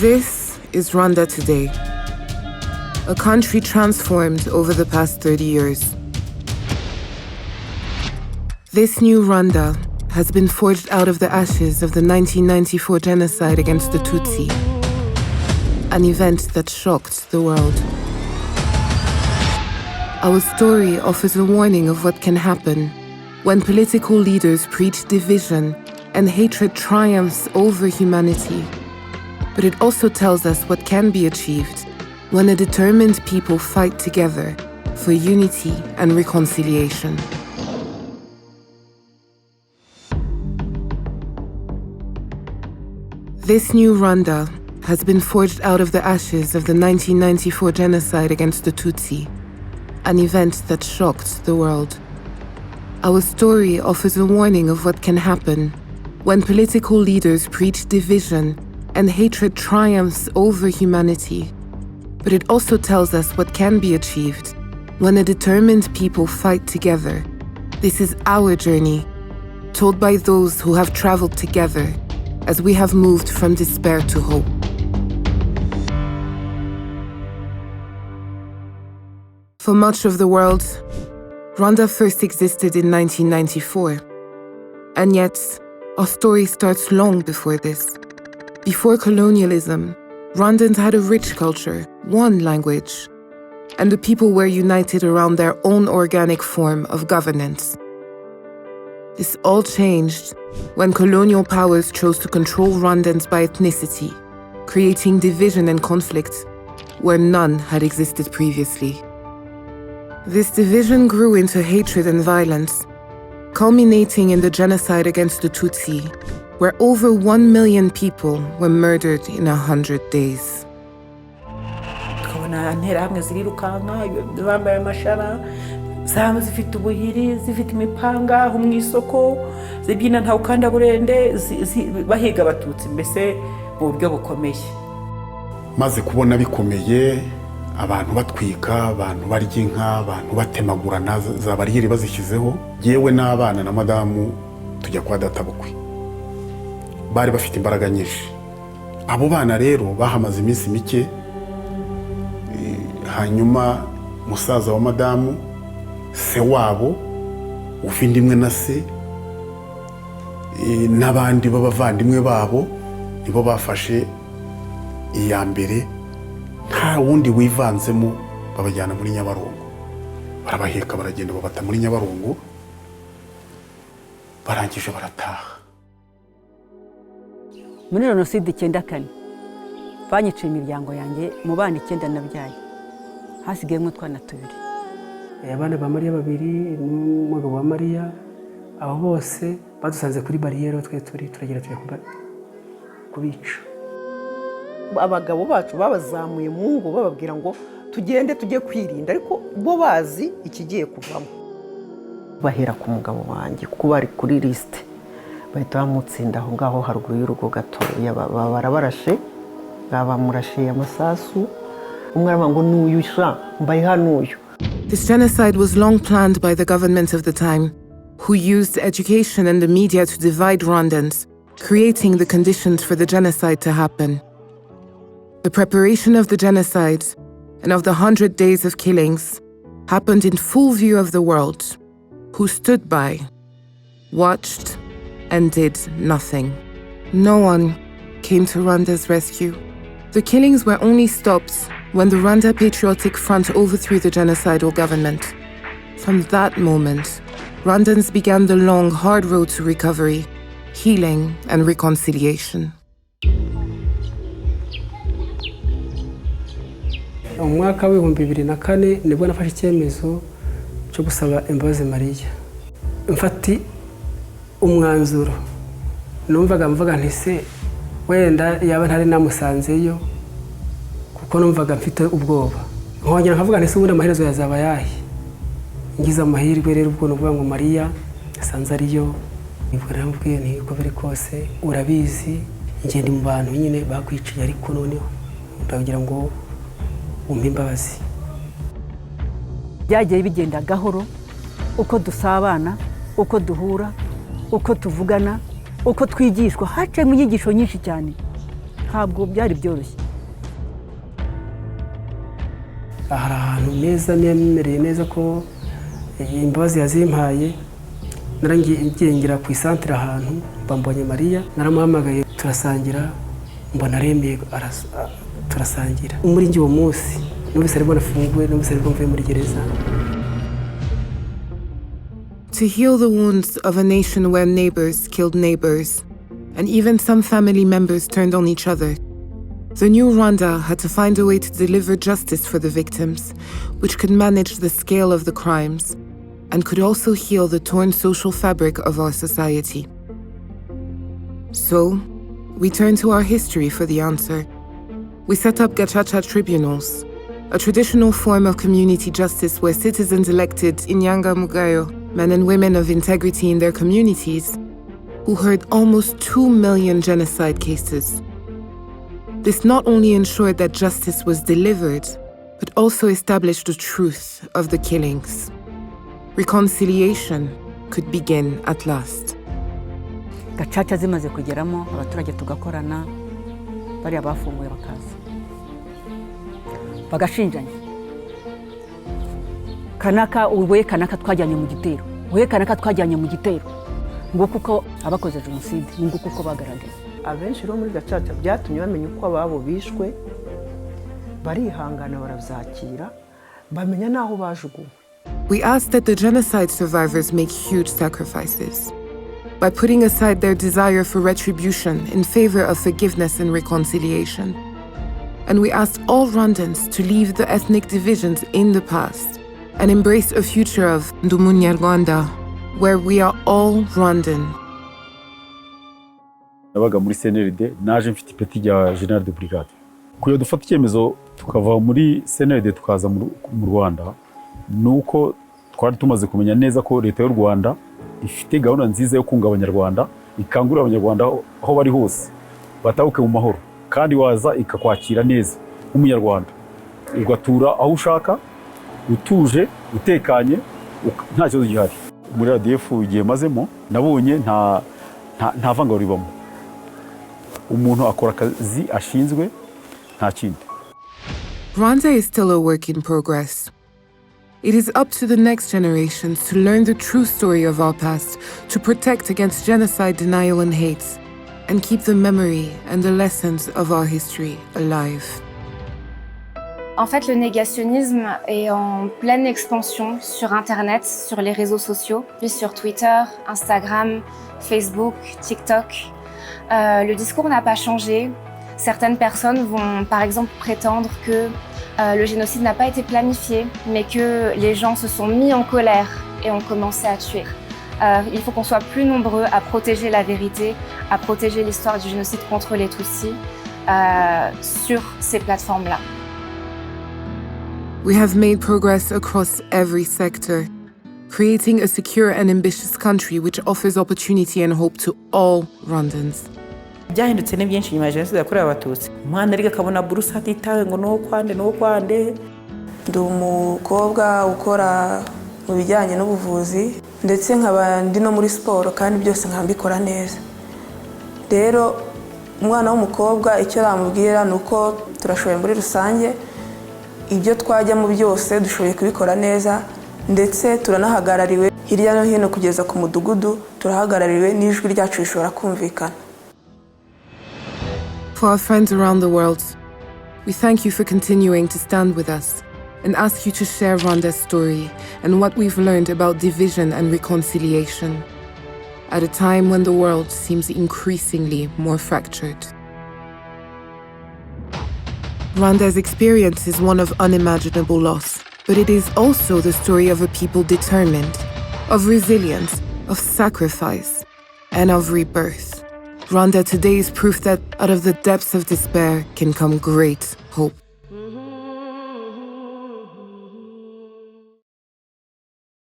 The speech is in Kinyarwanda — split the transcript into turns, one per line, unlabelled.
This is Rwanda today, a country transformed over the past 30 years. This new Rwanda has been forged out of the ashes of the 1994 genocide against the Tutsi, an event that shocked the world. Our story offers a warning of what can happen when political leaders preach division and hatred triumphs over humanity. But it also tells us what can be achieved when a determined people fight together for unity and reconciliation. This new Rwanda has been forged out of the ashes of the 1994 genocide against the Tutsi, an event that shocked the world. Our story offers a warning of what can happen when political leaders preach division and hatred triumphs over humanity. But it also tells us what can be achieved when a determined people fight together. This is our journey, told by those who have traveled together as we have moved from despair to hope. For much of the world, Rwanda first existed in 1994. And yet, our story starts long before this. Before colonialism, Rwandans had a rich culture, one language, and the people were united around their own organic form of governance. This all changed when colonial powers chose to control Rwandans by ethnicity, creating division and conflict where none had existed previously. This division grew into hatred and violence, culminating in the genocide against the Tutsi, where over 1 million people were murdered in 100 days.
Zamu zifite ubuhiri, zifite imipanga mu isoko, zibyina nta ukanda burende, bahiga abatutsi mbese mu buryo bukomeye.
Maze kubona bikomeye, abantu batwika, abantu barya inka, abantu batemagurana za bariyeri bazishyizeho, yewe n'abana na madamu tujya kwa databukwe. Bari bafite imbaraga nyinshi. Abo bana rero bahamaze iminsi mike, hanyuma musaza wa madamu se wabo ufindimwe na se n'abandi b'abavandimwe babo nibo bafashe iya mbere, nta wundi wivanzemo, babajyana muri Nyabarongo. Barabaheka baragenda babata muri Nyabarongo, barangije barataha.
Muri Genocide 94 banyiciye imiryango yanjye mu bana 9 nabyaye, hasigayemo twana tubiri.
Abana ba Mariya babiri n'umugabo wa Mariya, abo bose badusanze kuri bariyeri twe turagera kubica.
Abagabo bacu babazamuye mu ngo bababwira ngo tugende tujye kwirinda, ariko bo bazi ikigiye kuvamo.
Bahera ku mugabo wanjye kuko bari kuri liste, bahita bamutsinda aho ngaho haruguru y'urugo gatoya, barabarashe, babamurashe amasasu, umwe aravuga ngo n'uyu sha mbaye hanuyu.
This genocide was long planned by the government of the time, who used education and the media to divide Rwandans, creating the conditions for the genocide to happen. The preparation of the genocide and of the 100 days of killings happened in full view of the world, who stood by, watched, and did nothing. No one came to Rwanda's rescue. The killings were only stopped when the Rwanda Patriotic Front overthrew the genocidal government. From that moment, Rwandans began the long, hard road to recovery, healing, and reconciliation.
Mu mwaka wa 2004 nibwo nafashe icyemezo cyo gusaba imbabazi Mariya. Mfati umwanzuro. Numvaga nti se wenda yaba ntari namusanzeyo, kuko numvaga mfite ubwoba. Nkongera nkavuga nti se ubundi amaherezo yazaba yahe. Ngize amahirwe rero ubwo nuvuga ngo Mariya asanze ariyo, nibwo namubwiye nti uko biri kose urabizi ngiye ndi mu bantu nyine bakwiciye, ariko noneho ndagira ngo umpe imbabazi.
Byagiye bigenda gahoro, uko dusabana, uko duhura, uko tuvugana, uko twigishwa, hacemo inyigisho nyinshi cyane. ntabwo byari byoroshye.
hari ahantu neza nemereye neza ko imbabazi yazimpaye, narangiye ngira ku isantere ahantu mbambonye Mariya, naramuhamagaye turasangira, mbona aremeye turasangira. Muri njye uwo munsi numvise aribwo nafunguwe, numvise aribwo mvuye muri gereza.
To heal the wounds of a nation where neighbors killed neighbors, and even some family members turned on each other, the new Rwanda had to find a way to deliver justice for the victims, which could manage the scale of the crimes, and could also heal the torn social fabric of our society. So, we turned to our history for the answer. We set up Gacaca tribunals, a traditional form of community justice where citizens elected inyangamugayo, men and women of integrity in their communities, who heard almost 2 million genocide cases. This not only ensured that justice was delivered, but also established the truth of the killings. Reconciliation could begin at last.
Gacaca zimaze kugeramo abaturage tugakorana, bari abafunguye bakaza bagashinjanya. Kanaka uwe kanaka twajyanye mu gitero, uwe kanaka twajyanye mu gitero, ngo kuko abakoze genocide, ngo kuko bagaragaye.
Abenshi rero muri Gacaca byatumye bamenya uko ababo bishwe, barihangana barabyakira, bamenya naho bajuguwe.
We asked that the genocide survivors make huge sacrifices by putting aside their desire for retribution in favor of forgiveness and reconciliation. And we asked all Rwandans to leave the ethnic divisions in the past and embrace a future of Ndumunyarwanda, where we are all Rwandan.
Nabaga muri CNRD, naje mfite ipeti rya General de Brigade. Kuyo dufata icyemezo tukava muri CNRD tukaza mu Rwanda, nuko twari tumaze kumenya neza ko leta y'u Rwanda ifite gahunda nziza yo kunga abanyarwanda, ikangurira abanyarwanda aho bari hose batahuke mu mahoro, kandi waza ikakwakira neza nk'umunyarwanda, ugatura aho ushaka, utuje, utekanye, nta kibazo gihari. Muri RDF igihe mazemo nabonye nta vangura ribamo, umuntu akora akazi ashinzwe nta kindi.
Rwanda is still a work in progress. It is up to the next generations to learn the true story of our past, to protect against genocide, denial, and hate, and keep the memory and the lessons of our history alive.
En fait, le négationnisme est en pleine expansion sur Internet, sur les réseaux sociaux, puis sur Twitter, Instagram, Facebook, TikTok. Le discours n'a pas changé. Certaines personnes vont par exemple prétendre que le génocide n'a pas été planifié, mais que les gens se sont mis en colère et ont commencé à tuer. Il faut qu'on soit plus nombreux à protéger la vérité, à protéger l'histoire du génocide contre les Tutsi sur ces plateformes-là.
We have made progress across every sector, creating a secure and ambitious country which offers opportunity and hope to all Rwandans.
Byahindutse ni byinshi nyuma ya jenoside yakorewe Abatutsi. Umwana ariko akabona buruse atitawe ngo nuwo kwande.
Ndi umukobwa ukora mu bijyanye n'ubuvuzi, ndetse nkaba ndi no muri siporo kandi byose nkambikora neza. Rero umwana w'umukobwa icyo namubwira nuko turashoboye muri rusange, ibyo twajyamo byose dushoboye kubikora neza, ndetse turanahagarariwe hirya no hino kugeza ku mudugudu, turahagarariwe n'ijwi ryacu rishobora kumvikana.
For our friends around the world, we thank you for continuing to stand with us and ask you to share Rwanda's story and what we've learned about division and reconciliation at a time when the world seems increasingly more fractured. Rwanda's experience is one of unimaginable loss, but it is also the story of a people determined, of resilience, of sacrifice, and of rebirth. Rwanda today is proof that out of the depths of despair can come great hope.